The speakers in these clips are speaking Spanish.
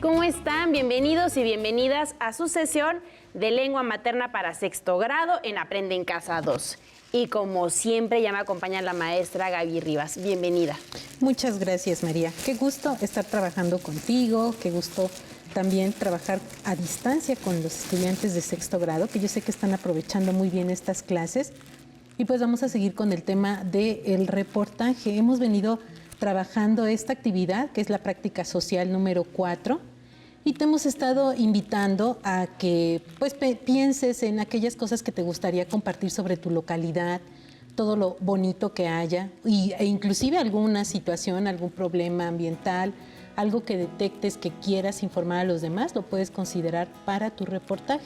¿Cómo están? Bienvenidos y bienvenidas a su sesión de lengua materna para sexto grado en Aprende en Casa 2. Y como siempre ya me acompaña la maestra Gaby Rivas. Bienvenida. Muchas gracias, María. Qué gusto estar trabajando contigo, qué gusto también trabajar a distancia con los estudiantes de sexto grado, que yo sé que están aprovechando muy bien estas clases. Y pues vamos a seguir con el tema del reportaje. Hemos venido trabajando esta actividad, que es la práctica social número 4, y te hemos estado invitando a que pues, pienses en aquellas cosas que te gustaría compartir sobre tu localidad, todo lo bonito que haya, e inclusive alguna situación, algún problema ambiental, algo que detectes que quieras informar a los demás, lo puedes considerar para tu reportaje.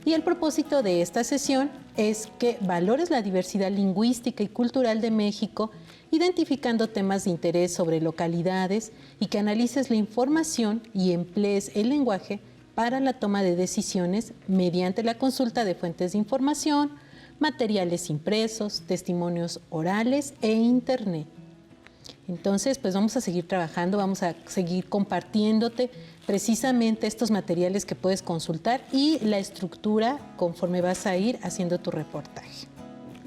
Y el propósito de esta sesión es que valores la diversidad lingüística y cultural de México, identificando temas de interés sobre localidades y que analices la información y emplees el lenguaje para la toma de decisiones mediante la consulta de fuentes de información, materiales impresos, testimonios orales e internet. Entonces, pues vamos a seguir trabajando, vamos a seguir compartiéndote precisamente estos materiales que puedes consultar y la estructura conforme vas a ir haciendo tu reportaje.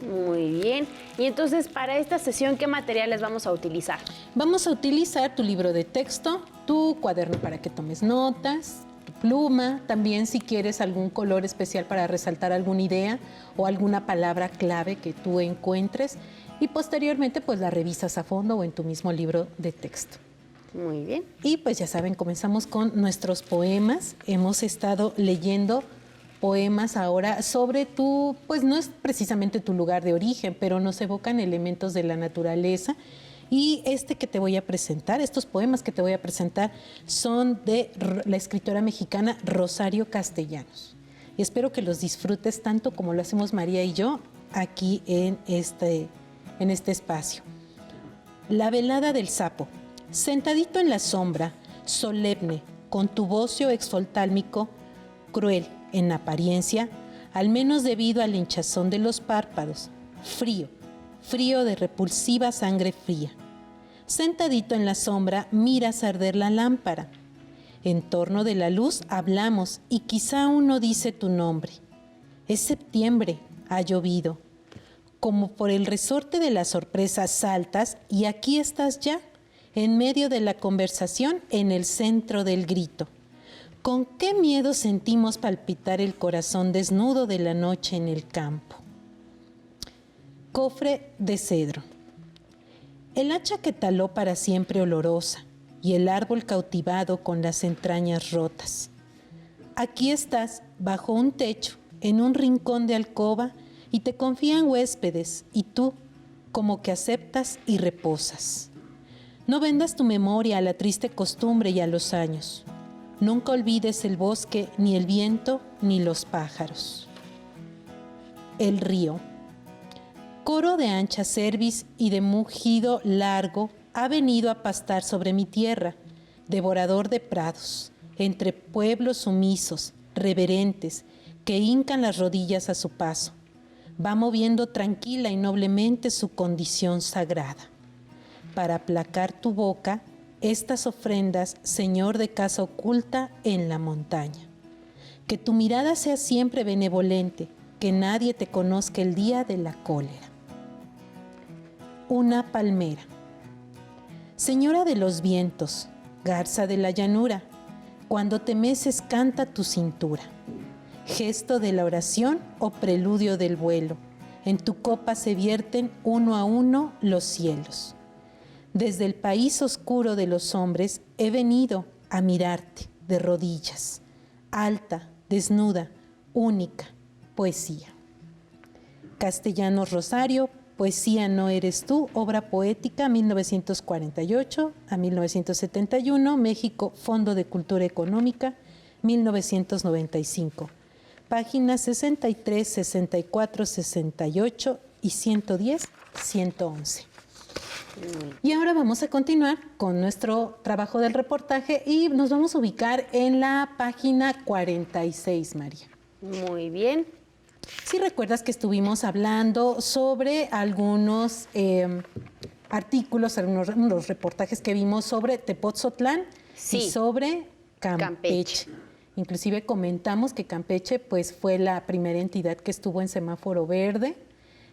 Muy bien. Y entonces, para esta sesión, ¿qué materiales vamos a utilizar? Vamos a utilizar tu libro de texto, tu cuaderno para que tomes notas, tu pluma, también si quieres algún color especial para resaltar alguna idea o alguna palabra clave que tú encuentres. Y posteriormente pues la revisas a fondo o en tu mismo libro de texto. Muy bien. Y pues ya saben, comenzamos con nuestros poemas. Hemos estado leyendo poemas ahora sobre tu, pues no es precisamente tu lugar de origen, pero nos evocan elementos de la naturaleza. Y este que te voy a presentar, estos poemas que te voy a presentar son de la escritora mexicana Rosario Castellanos. Y espero que los disfrutes tanto como lo hacemos María y yo aquí en este espacio. La velada del sapo. Sentadito en la sombra, solemne, con tu bocio exfoltálmico, cruel en apariencia, al menos debido al hinchazón de los párpados, frío, frío de repulsiva sangre fría. Sentadito en la sombra, miras arder la lámpara. En torno de la luz hablamos y quizá uno dice tu nombre. Es septiembre, ha llovido. Como por el resorte de la sorpresa saltas y aquí estás ya, en medio de la conversación, en el centro del grito. ¿Con qué miedo sentimos palpitar el corazón desnudo de la noche en el campo? Cofre de cedro. El hacha que taló para siempre olorosa y el árbol cautivado con las entrañas rotas. Aquí estás, bajo un techo, en un rincón de alcoba, y te confían huéspedes, y tú, como que aceptas y reposas. No vendas tu memoria a la triste costumbre y a los años. Nunca olvides el bosque, ni el viento, ni los pájaros. El río. Coro de ancha cerviz y de mugido largo ha venido a pastar sobre mi tierra, devorador de prados, entre pueblos sumisos, reverentes, que hincan las rodillas a su paso. Va moviendo tranquila y noblemente su condición sagrada. Para aplacar tu boca, estas ofrendas, Señor de casa oculta en la montaña. Que tu mirada sea siempre benevolente, que nadie te conozca el día de la cólera. Una palmera. Señora de los vientos, garza de la llanura, cuando te meces canta tu cintura. Gesto de la oración o preludio del vuelo, en tu copa se vierten uno a uno los cielos. Desde el país oscuro de los hombres he venido a mirarte de rodillas, alta, desnuda, única, poesía. Castellanos Rosario, Poesía no eres tú, obra poética 1948 a 1971, México, Fondo de Cultura Económica, 1995. Páginas 63, 64, 68 y 110, 111. Y ahora vamos a continuar con nuestro trabajo del reportaje y nos vamos a ubicar en la página 46, María. Muy bien. Si recuerdas que estuvimos hablando sobre algunos artículos, algunos reportajes que vimos sobre Tepoztlán Sí. y sobre Campeche. Inclusive comentamos que Campeche pues, fue la primera entidad que estuvo en semáforo verde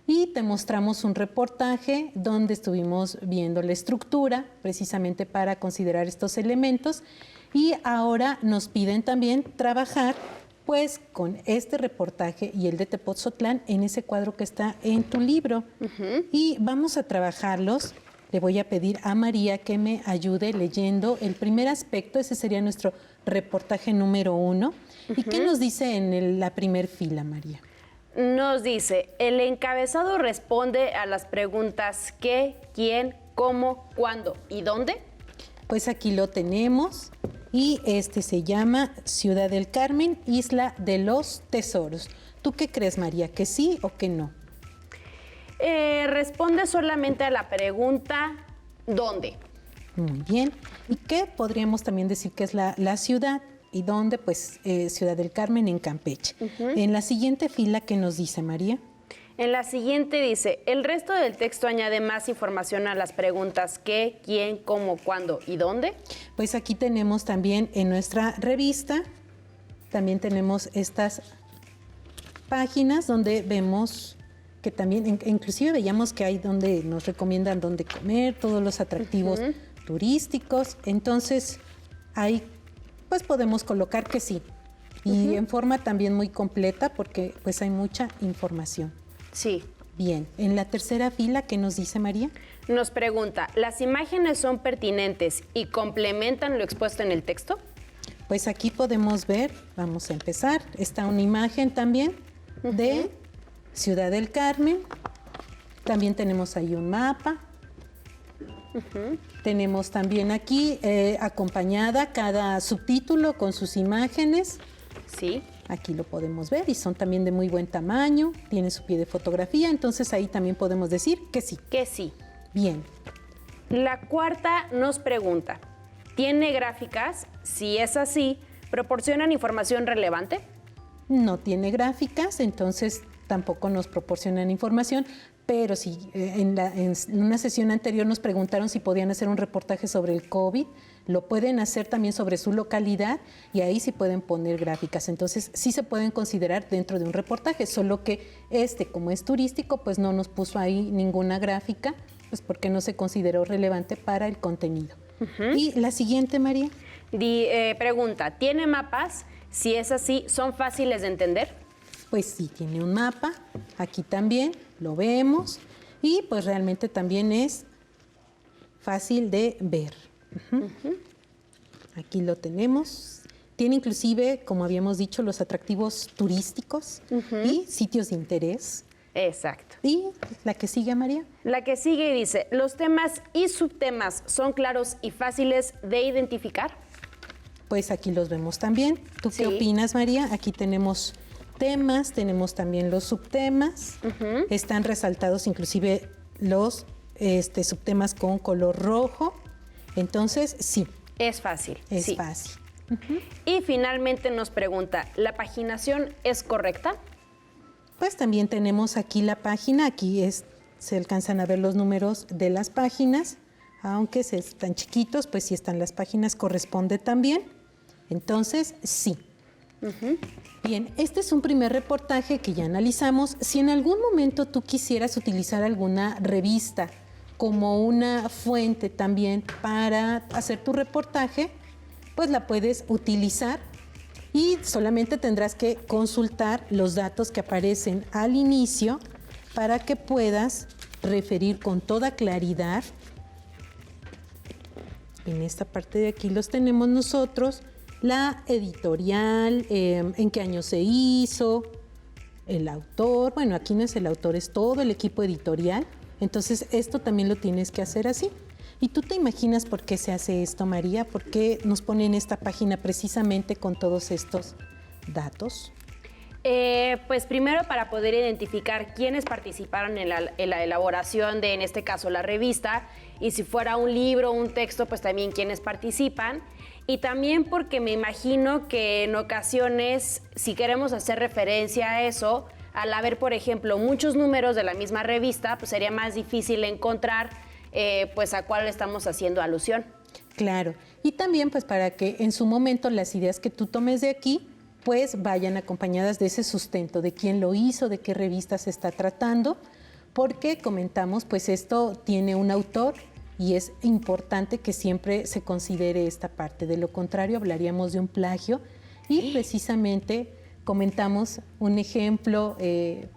y te mostramos un reportaje donde estuvimos viendo la estructura precisamente para considerar estos elementos y ahora nos piden también trabajar pues con este reportaje y el de Tepoztlán en ese cuadro que está en tu libro. Y vamos a trabajarlos. Le voy a pedir a María que me ayude leyendo el primer aspecto, ese sería nuestro reportaje número 1. ¿Y qué nos dice en la primer fila, María? Nos dice, el encabezado responde a las preguntas qué, quién, cómo, cuándo y dónde. Pues aquí lo tenemos y este se llama Ciudad del Carmen, Isla de los Tesoros. ¿Tú qué crees, María, que sí o que no? Responde solamente a la pregunta ¿dónde? Muy bien. ¿Y qué podríamos también decir que es la ciudad? ¿Y dónde? Pues Ciudad del Carmen en Campeche. En la siguiente fila, ¿qué nos dice, María? En la siguiente dice, el resto del texto añade más información a las preguntas qué, quién, cómo, cuándo y dónde. Pues aquí tenemos también en nuestra revista, también tenemos estas páginas donde vemos que también, inclusive veíamos que hay donde nos recomiendan dónde comer, todos los atractivos turísticos. Entonces, ahí pues podemos colocar que sí. Y en forma también muy completa porque pues hay mucha información. Sí. Bien, en la tercera fila, ¿qué nos dice María? Nos pregunta, ¿las imágenes son pertinentes y complementan lo expuesto en el texto? Pues aquí podemos ver, vamos a empezar, está una imagen también de Ciudad del Carmen. También tenemos ahí un mapa. Tenemos también aquí acompañada cada subtítulo con sus imágenes. Sí. Aquí lo podemos ver y son también de muy buen tamaño, tienen su pie de fotografía, entonces ahí también podemos decir que sí. Que sí. Bien. La cuarta nos pregunta, ¿tiene gráficas? Si es así, ¿proporcionan información relevante? No tiene gráficas, entonces tampoco nos proporcionan información, pero si en una sesión anterior nos preguntaron si podían hacer un reportaje sobre el COVID, lo pueden hacer también sobre su localidad y ahí sí pueden poner gráficas. Entonces sí se pueden considerar dentro de un reportaje, solo que como es turístico, pues no nos puso ahí ninguna gráfica, pues porque no se consideró relevante para el contenido. Y la siguiente, María. Pregunta, ¿tiene mapas? Si es así, ¿son fáciles de entender? Pues sí, tiene un mapa, aquí también lo vemos y pues realmente también es fácil de ver. Aquí lo tenemos. Tiene inclusive, como habíamos dicho, los atractivos turísticos y sitios de interés. Exacto. ¿Y la que sigue, María? La que sigue dice, ¿los temas y subtemas son claros y fáciles de identificar? Pues aquí los vemos también. ¿Tú qué opinas, María? Aquí tenemos temas, tenemos también los subtemas. Están resaltados inclusive los subtemas con color rojo. Entonces, sí. Es fácil. Es fácil. Y finalmente nos pregunta, ¿la paginación es correcta? Pues también tenemos aquí la página, aquí se alcanzan a ver los números de las páginas, aunque están chiquitos, pues si están las páginas corresponde también. Entonces, sí. Bien, este es un primer reportaje que ya analizamos. Si en algún momento tú quisieras utilizar alguna revista como una fuente también para hacer tu reportaje, pues la puedes utilizar y solamente tendrás que consultar los datos que aparecen al inicio para que puedas referir con toda claridad. En esta parte de aquí los tenemos nosotros, la editorial, en qué año se hizo, el autor, bueno, aquí no es el autor, es todo el equipo editorial. Entonces, esto también lo tienes que hacer así. ¿Y tú te imaginas por qué se hace esto, María? ¿Por qué nos ponen esta página precisamente con todos estos datos? Pues primero para poder identificar quiénes participaron en la elaboración de, en este caso, la revista, y si fuera un libro, un texto, pues también quiénes participan. Y también porque me imagino que en ocasiones, si queremos hacer referencia a eso, al haber, por ejemplo, muchos números de la misma revista, pues sería más difícil encontrar pues a cuál estamos haciendo alusión. Claro, Y también pues para que en su momento las ideas que tú tomes de aquí pues vayan acompañadas de ese sustento, de quién lo hizo, de qué revista se está tratando, porque comentamos, pues esto tiene un autor y es importante que siempre se considere esta parte. De lo contrario, hablaríamos de un plagio y precisamente comentamos un ejemplo, el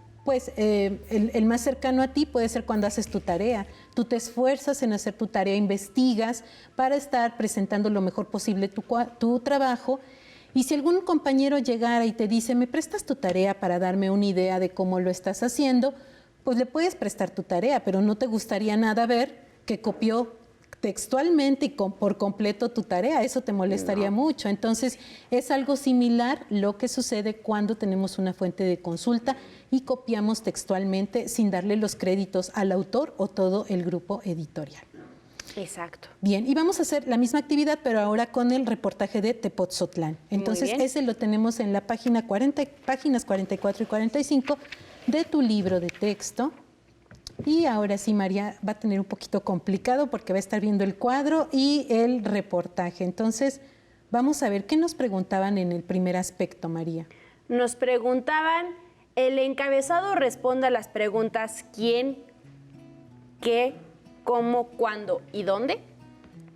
más cercano a ti puede ser cuando haces tu tarea. Tú te esfuerzas en hacer tu tarea, investigas para estar presentando lo mejor posible tu trabajo. Y si algún compañero llegara y te dice, ¿me prestas tu tarea para darme una idea de cómo lo estás haciendo? Pues le puedes prestar tu tarea, pero no te gustaría nada ver que copió textualmente y por completo tu tarea. Eso te molestaría mucho. Entonces, es algo similar lo que sucede cuando tenemos una fuente de consulta y copiamos textualmente sin darle los créditos al autor o todo el grupo editorial. Exacto. Bien, y vamos a hacer la misma actividad, pero ahora con el reportaje de Tepoztlán. Entonces, ese lo tenemos en la páginas 44 y 45 de tu libro de texto. Y ahora sí, María, va a tener un poquito complicado porque va a estar viendo el cuadro y el reportaje. Entonces, vamos a ver qué nos preguntaban en el primer aspecto, María. Nos preguntaban, el encabezado responde a las preguntas ¿quién, qué, cómo, cuándo y dónde?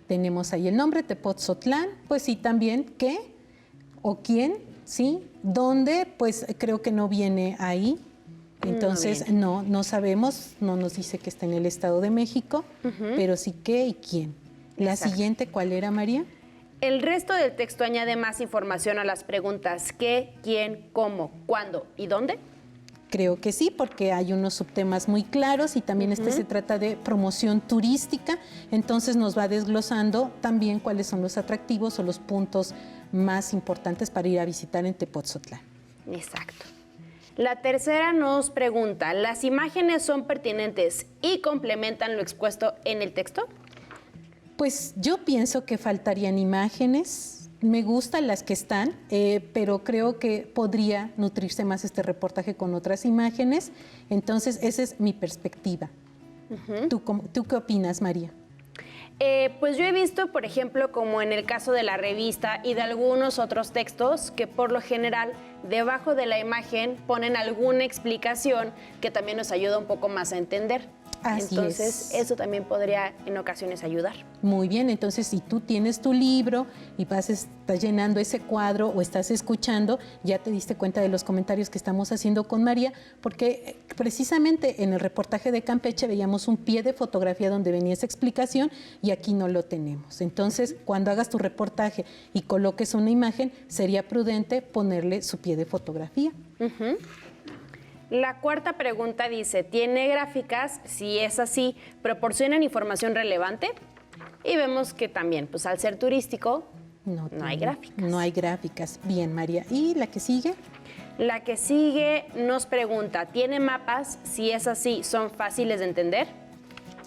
Tenemos ahí el nombre, Tepoztlán, pues sí, también qué o quién, ¿sí? ¿Dónde? Pues creo que no viene ahí. Entonces, no sabemos, no nos dice que está en el Estado de México, pero sí qué y quién. La siguiente, ¿cuál era, María? El resto del texto añade más información a las preguntas ¿qué, quién, cómo, cuándo y dónde? Creo que sí, porque hay unos subtemas muy claros y también se trata de promoción turística, entonces nos va desglosando también cuáles son los atractivos o los puntos más importantes para ir a visitar en Tepoztlán. Exacto. La tercera nos pregunta, ¿las imágenes son pertinentes y complementan lo expuesto en el texto? Pues yo pienso que faltarían imágenes. Me gustan las que están, pero creo que podría nutrirse más este reportaje con otras imágenes. Entonces, esa es mi perspectiva. ¿Tú qué opinas, María? Pues yo he visto, por ejemplo, como en el caso de la revista y de algunos otros textos, que por lo general debajo de la imagen ponen alguna explicación que también nos ayuda un poco más a entender. Entonces, eso también podría en ocasiones ayudar. Muy bien, entonces si tú tienes tu libro y estás llenando ese cuadro o estás escuchando, ya te diste cuenta de los comentarios que estamos haciendo con María, porque precisamente en el reportaje de Campeche veíamos un pie de fotografía donde venía esa explicación y aquí no lo tenemos. Entonces, cuando hagas tu reportaje y coloques una imagen, sería prudente ponerle su pie de fotografía. La cuarta pregunta dice, ¿tiene gráficas? Si es así, ¿proporcionan información relevante? Y vemos que también, pues al ser turístico, no hay gráficas. No hay gráficas. Bien, María. ¿Y la que sigue? La que sigue nos pregunta, ¿tiene mapas? Si es así, ¿son fáciles de entender?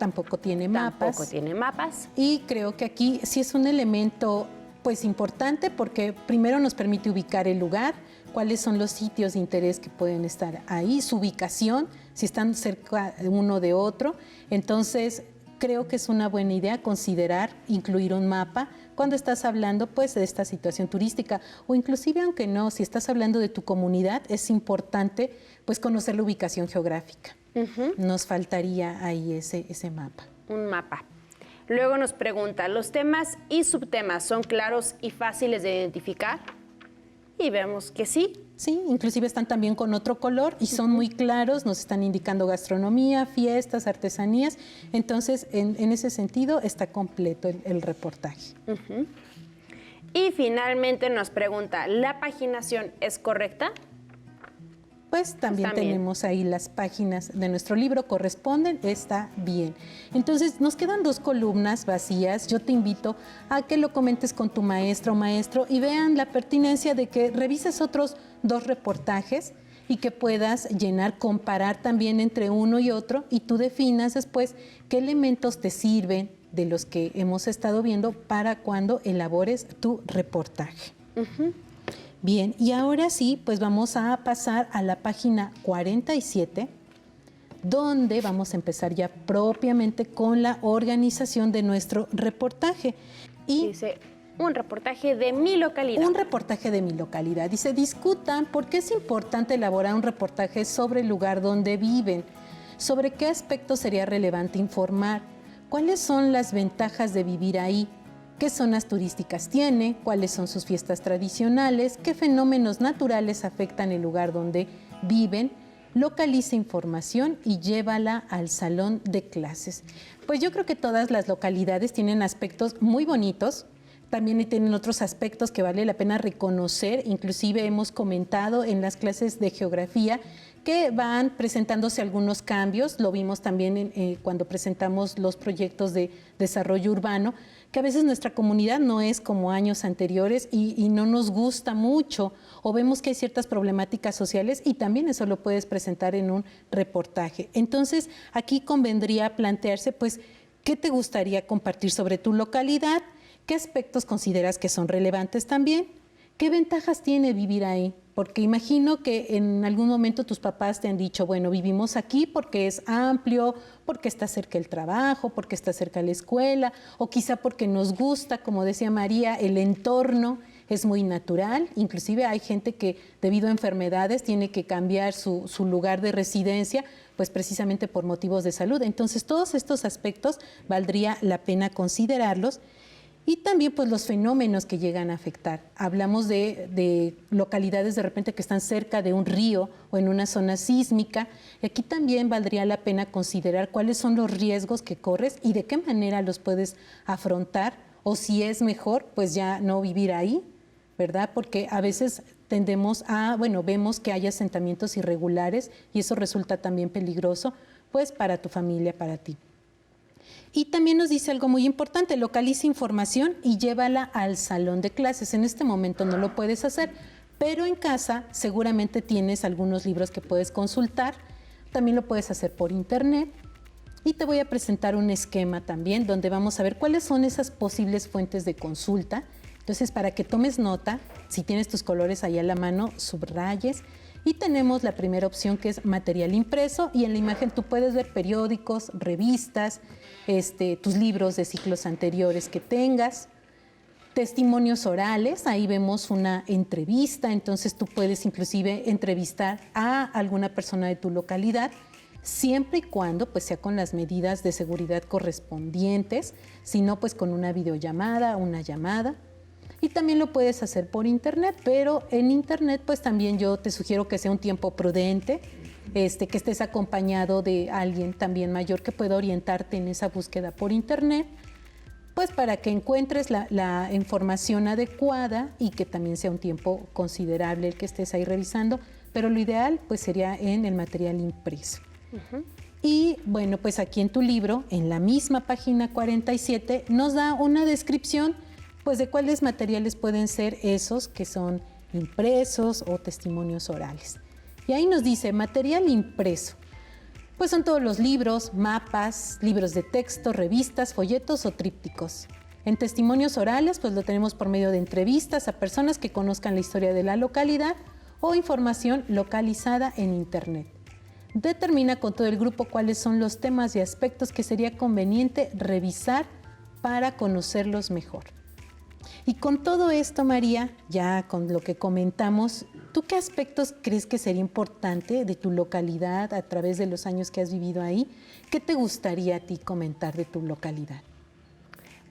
Tampoco tiene mapas. Tampoco tiene mapas. Y creo que aquí sí es un elemento pues importante porque primero nos permite ubicar el lugar, cuáles son los sitios de interés que pueden estar ahí, su ubicación, si están cerca uno de otro. Entonces, creo que es una buena idea considerar incluir un mapa cuando estás hablando pues de esta situación turística o inclusive aunque no, si estás hablando de tu comunidad, es importante pues conocer la ubicación geográfica. Nos faltaría ahí ese mapa. Un mapa. Luego nos pregunta, ¿los temas y subtemas son claros y fáciles de identificar? Y vemos que sí. Sí, inclusive están también con otro color y son muy claros, nos están indicando gastronomía, fiestas, artesanías. Entonces, en ese sentido está completo el reportaje. Y finalmente nos pregunta, ¿la paginación es correcta? Pues también tenemos ahí las páginas de nuestro libro, corresponden, está bien. Entonces, nos quedan 2 columnas vacías. Yo te invito a que lo comentes con tu maestra o maestro y vean la pertinencia de que revises otros 2 reportajes y que puedas comparar también entre uno y otro y tú definas después qué elementos te sirven de los que hemos estado viendo para cuando elabores tu reportaje. Bien, y ahora sí, pues vamos a pasar a la página 47, donde vamos a empezar ya propiamente con la organización de nuestro reportaje. Y dice, un reportaje de mi localidad. un reportaje de mi localidad. Dice, discutan por qué es importante elaborar un reportaje sobre el lugar donde viven, sobre qué aspectos sería relevante informar, cuáles son las ventajas de vivir ahí, qué zonas turísticas tiene, cuáles son sus fiestas tradicionales, qué fenómenos naturales afectan el lugar donde viven. Localiza información y llévala al salón de clases. Pues yo creo que todas las localidades tienen aspectos muy bonitos, también tienen otros aspectos que vale la pena reconocer, inclusive hemos comentado en las clases de geografía que van presentándose algunos cambios, lo vimos también cuando presentamos los proyectos de desarrollo urbano, que a veces nuestra comunidad no es como años anteriores y no nos gusta mucho, o vemos que hay ciertas problemáticas sociales y también eso lo puedes presentar en un reportaje. Entonces, aquí convendría plantearse, pues, ¿qué te gustaría compartir sobre tu localidad? ¿Qué aspectos consideras que son relevantes también? ¿Qué ventajas tiene vivir ahí? Porque imagino que en algún momento tus papás te han dicho, bueno, vivimos aquí porque es amplio, porque está cerca el trabajo, porque está cerca la escuela, o quizá porque nos gusta, como decía María, el entorno es muy natural. Inclusive hay gente que debido a enfermedades tiene que cambiar su lugar de residencia, pues precisamente por motivos de salud. Entonces, todos estos aspectos valdría la pena considerarlos. Y también pues los fenómenos que llegan a afectar. Hablamos de localidades de repente que están cerca de un río o en una zona sísmica. Y aquí también valdría la pena considerar cuáles son los riesgos que corres y de qué manera los puedes afrontar, o si es mejor pues ya no vivir ahí, ¿verdad? Porque a veces tendemos a, vemos que hay asentamientos irregulares y eso resulta también peligroso pues para tu familia, para ti. Y también nos dice algo muy importante, localiza información y llévala al salón de clases. En este momento no lo puedes hacer, pero en casa seguramente tienes algunos libros que puedes consultar. También lo puedes hacer por internet. Y te voy a presentar un esquema también donde vamos a ver cuáles son esas posibles fuentes de consulta. Entonces, para que tomes nota, si tienes tus colores ahí a la mano, subrayes. Y tenemos la primera opción que es material impreso y en la imagen tú puedes ver periódicos, revistas, tus libros de ciclos anteriores que tengas, testimonios orales, ahí vemos una entrevista, entonces tú puedes inclusive entrevistar a alguna persona de tu localidad, siempre y cuando pues sea con las medidas de seguridad correspondientes, si no pues con una videollamada, una llamada. Y también lo puedes hacer por internet, pero en internet pues también yo te sugiero que sea un tiempo prudente, que estés acompañado de alguien también mayor que pueda orientarte en esa búsqueda por internet, pues para que encuentres la información adecuada y que también sea un tiempo considerable el que estés ahí revisando, pero lo ideal pues sería en el material impreso. Uh-huh. Y bueno, pues aquí en tu libro, en la misma página 47, nos da una descripción pues de cuáles materiales pueden ser esos que son impresos o testimonios orales. Y ahí nos dice material impreso. Pues son todos los libros, mapas, libros de texto, revistas, folletos o trípticos. En testimonios orales pues lo tenemos por medio de entrevistas a personas que conozcan la historia de la localidad o información localizada en internet. Determina con todo el grupo cuáles son los temas y aspectos que sería conveniente revisar para conocerlos mejor. Y con todo esto, María, ya con lo que comentamos, ¿tú qué aspectos crees que sería importante de tu localidad a través de los años que has vivido ahí? ¿Qué te gustaría a ti comentar de tu localidad?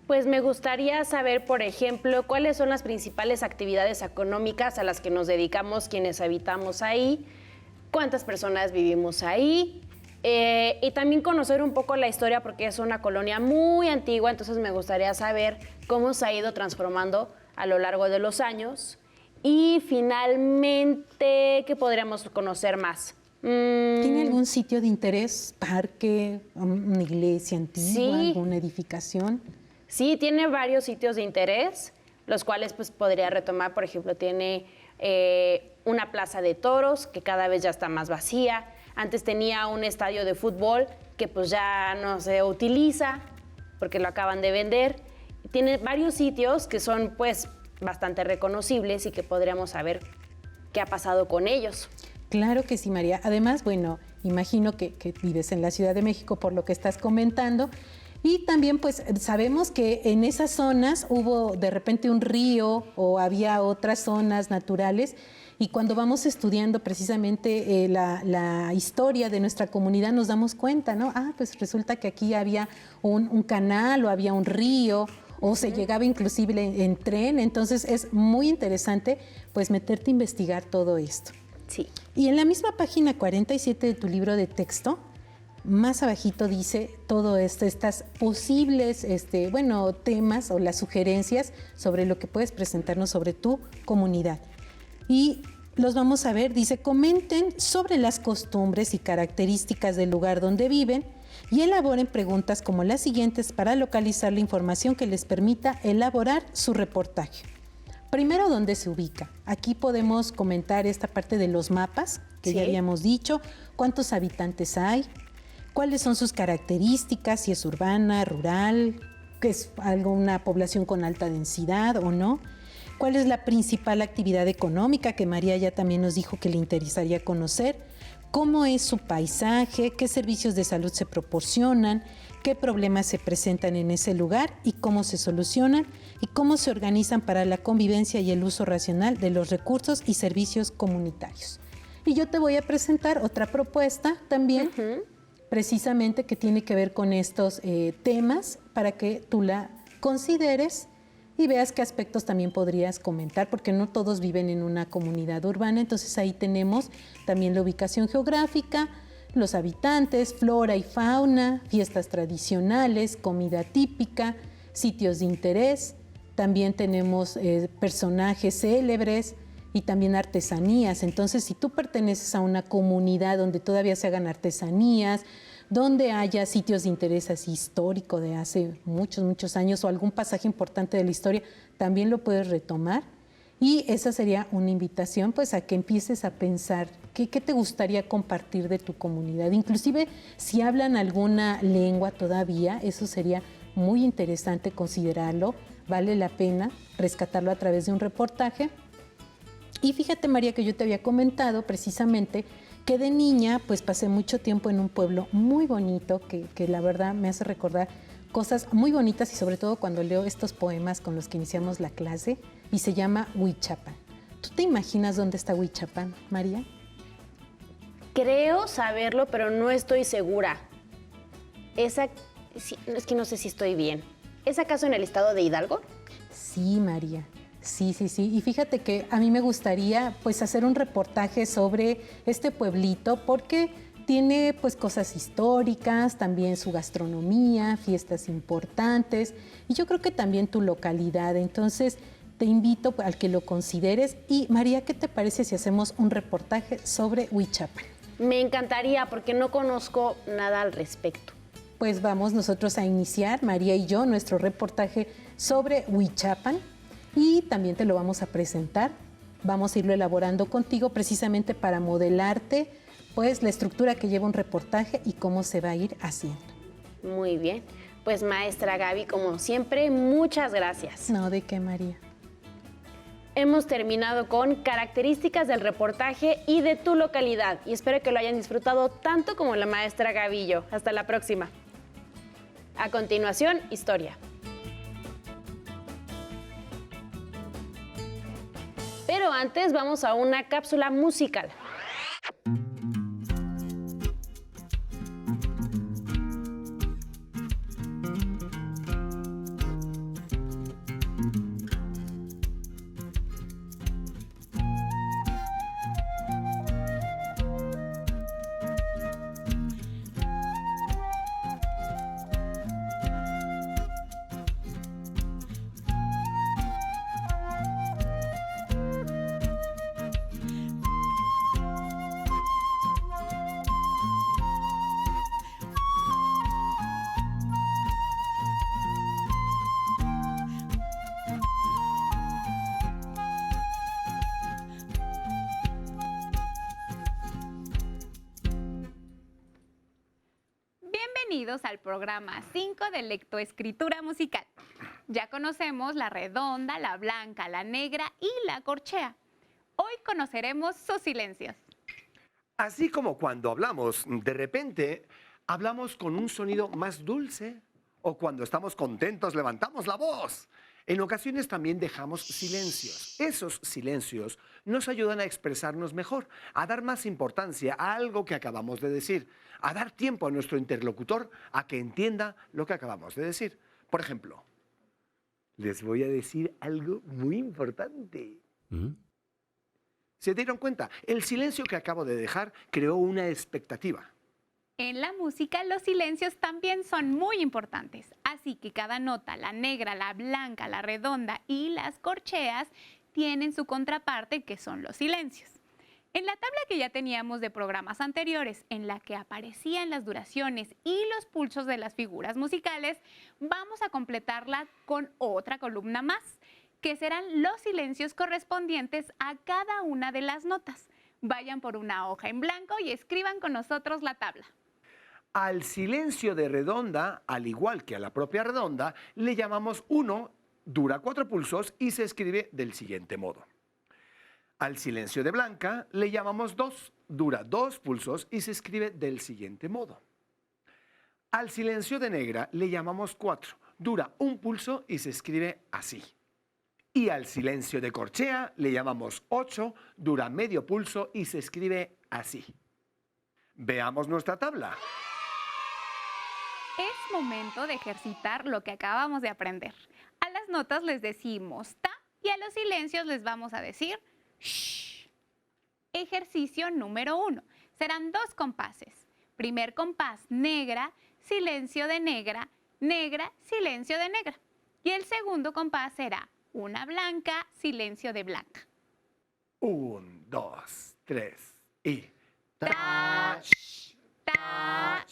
Pues me gustaría saber, por ejemplo, cuáles son las principales actividades económicas a las que nos dedicamos quienes habitamos ahí, cuántas personas vivimos ahí, y también conocer un poco la historia porque es una colonia muy antigua, entonces me gustaría saber cómo se ha ido transformando a lo largo de los años. Y finalmente, ¿qué podríamos conocer más? ¿Tiene algún sitio de interés? ¿Parque? ¿Una iglesia antigua? Sí. ¿Alguna edificación? Sí, tiene varios sitios de interés, los cuales pues podría retomar. Por ejemplo, tiene una plaza de toros que cada vez ya está más vacía. Antes tenía un estadio de fútbol que pues ya no se utiliza porque lo acaban de vender. Tiene varios sitios que son pues bastante reconocibles y que podríamos saber qué ha pasado con ellos. Claro que sí, María. Además, bueno, imagino que vives en la Ciudad de México por lo que estás comentando. Y también pues sabemos que en esas zonas hubo de repente un río o había otras zonas naturales y cuando vamos estudiando precisamente la historia de nuestra comunidad nos damos cuenta, ¿no? Ah, pues resulta que aquí había un canal o había un río o se llegaba inclusive en tren, entonces es muy interesante pues meterte a investigar todo esto. Sí. Y en la misma página 47 de tu libro de texto, más abajito dice todo esto, estas posibles temas o las sugerencias sobre lo que puedes presentarnos sobre tu comunidad. Y los vamos a ver, dice, comenten sobre las costumbres y características del lugar donde viven y elaboren preguntas como las siguientes para localizar la información que les permita elaborar su reportaje. Primero, ¿dónde se ubica? Aquí podemos comentar esta parte de los mapas, que ya habíamos dicho, cuántos habitantes hay, cuáles son sus características, si es urbana, rural, que es alguna población con alta densidad o no, cuál es la principal actividad económica, que María ya también nos dijo que le interesaría conocer, cómo es su paisaje, qué servicios de salud se proporcionan, qué problemas se presentan en ese lugar y cómo se solucionan y cómo se organizan para la convivencia y el uso racional de los recursos y servicios comunitarios. Y yo te voy a presentar otra propuesta también, precisamente que tiene que ver con estos temas para que tú la consideres y veas qué aspectos también podrías comentar, porque no todos viven en una comunidad urbana, entonces ahí tenemos también la ubicación geográfica, los habitantes, flora y fauna, fiestas tradicionales, comida típica, sitios de interés, también tenemos personajes célebres y también artesanías. Entonces, si tú perteneces a una comunidad donde todavía se hagan artesanías, donde haya sitios de interés así histórico de hace muchos, muchos años o algún pasaje importante de la historia, también lo puedes retomar. Y esa sería una invitación pues a que empieces a pensar qué te gustaría compartir de tu comunidad. Inclusive si hablan alguna lengua todavía, eso sería muy interesante considerarlo, vale la pena rescatarlo a través de un reportaje. Y fíjate, María, que yo te había comentado precisamente que de niña pues pasé mucho tiempo en un pueblo muy bonito que la verdad me hace recordar cosas muy bonitas y sobre todo cuando leo estos poemas con los que iniciamos la clase y se llama Huichapan. ¿Tú te imaginas dónde está Huichapan, María? Creo saberlo, pero no estoy segura. Es que no sé si estoy bien. ¿Es acaso en el estado de Hidalgo? Sí, María. Sí. Y fíjate que a mí me gustaría pues hacer un reportaje sobre este pueblito porque tiene pues cosas históricas, también su gastronomía, fiestas importantes y yo creo que también tu localidad. Entonces te invito al que lo consideres. Y María, ¿qué te parece si hacemos un reportaje sobre Huichapan? Me encantaría porque no conozco nada al respecto. Pues vamos nosotros a iniciar, María y yo, nuestro reportaje sobre Huichapan. Y también te lo vamos a presentar, vamos a irlo elaborando contigo precisamente para modelarte pues la estructura que lleva un reportaje y cómo se va a ir haciendo. Muy bien, pues maestra Gaby, como siempre, muchas gracias. No, ¿de qué, María? Hemos terminado con características del reportaje y de tu localidad y espero que lo hayan disfrutado tanto como la maestra Gaby y yo. Hasta la próxima. A continuación, historia. Pero antes vamos a una cápsula musical. Bienvenidos al programa 5 de lectoescritura musical. Ya conocemos la redonda, la blanca, la negra y la corchea. Hoy conoceremos sus silencios. Así como cuando hablamos, de repente hablamos con un sonido más dulce O cuando estamos contentos levantamos la voz. En ocasiones también dejamos silencios. Esos silencios nos ayudan a expresarnos mejor, a dar más importancia a algo que acabamos de decir, a dar tiempo a nuestro interlocutor a que entienda lo que acabamos de decir. Por ejemplo, les voy a decir algo muy importante. ¿Se dieron cuenta? El silencio que acabo de dejar creó una expectativa. En la música, los silencios también son muy importantes, así que cada nota, la negra, la blanca, la redonda y las corcheas, tienen su contraparte, que son los silencios. En la tabla que ya teníamos de programas anteriores, en la que aparecían las duraciones y los pulsos de las figuras musicales, vamos a completarla con otra columna más, que serán los silencios correspondientes a cada una de las notas. Vayan por una hoja en blanco y escriban con nosotros la tabla. Al silencio de redonda, al igual que a la propia redonda, le llamamos 1, dura 4 pulsos y se escribe del siguiente modo. Al silencio de blanca le llamamos 2, dura 2 pulsos y se escribe del siguiente modo. Al silencio de negra le llamamos 4, dura 1 pulso y se escribe así. Y al silencio de corchea le llamamos 8, dura medio pulso y se escribe así. Veamos nuestra tabla. Es momento de ejercitar lo que acabamos de aprender. A las notas les decimos ta y a los silencios les vamos a decir shh. Ejercicio número 1. Serán 2 compases. Primer compás, negra, silencio de negra, negra, silencio de negra. Y el segundo compás será una blanca, silencio de blanca. 1, 2, 3 y... Ta, ta,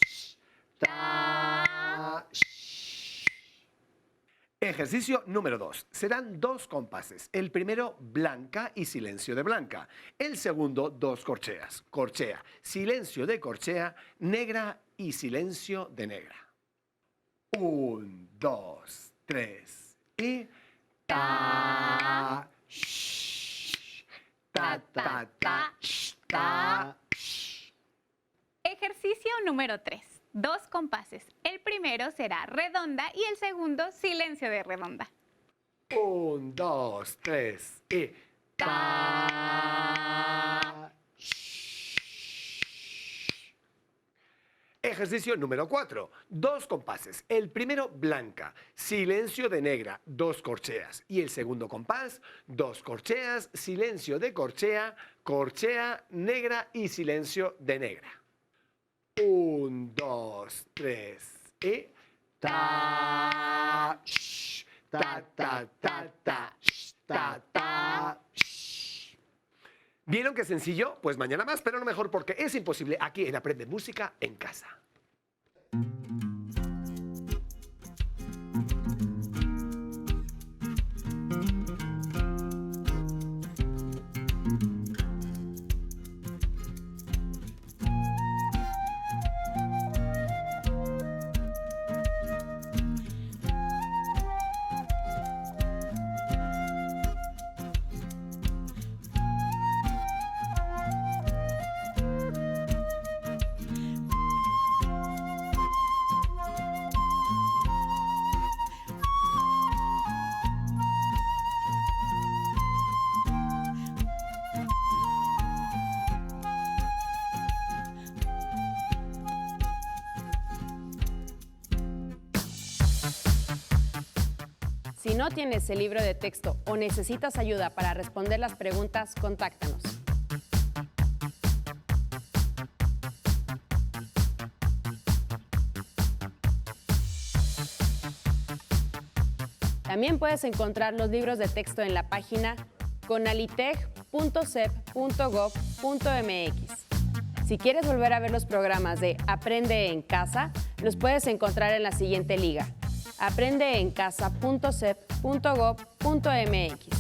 ta. Ejercicio número 2. Serán 2 compases. El primero, blanca y silencio de blanca. El segundo, 2 corcheas. Corchea, silencio de corchea, negra y silencio de negra. 1, 2, 3 y... Ta, sh, ta, ta, ta, sh, ta, sh. Ejercicio número 3. 2 compases. El primero será redonda y el segundo silencio de redonda. 1, 2, 3 y... Ta, sh. Ejercicio número 4. 2 compases. El primero, blanca, silencio de negra, 2 corcheas. Y el segundo compás, 2 corcheas, silencio de corchea, corchea, negra y silencio de negra. 1, 2, 3 y... Ta, sh, ta, ta, ta, ta, sh, ta, ta, sh. ¿Vieron qué sencillo? Pues mañana más, pero no mejor porque es imposible aquí en Aprende Música en Casa. Si no tienes el libro de texto o necesitas ayuda para responder las preguntas, contáctanos. También puedes encontrar los libros de texto en la página conalitech.cep.gov.mx. Si quieres volver a ver los programas de Aprende en Casa, los puedes encontrar en la siguiente liga: aprendeencasa.cep.gov.mx.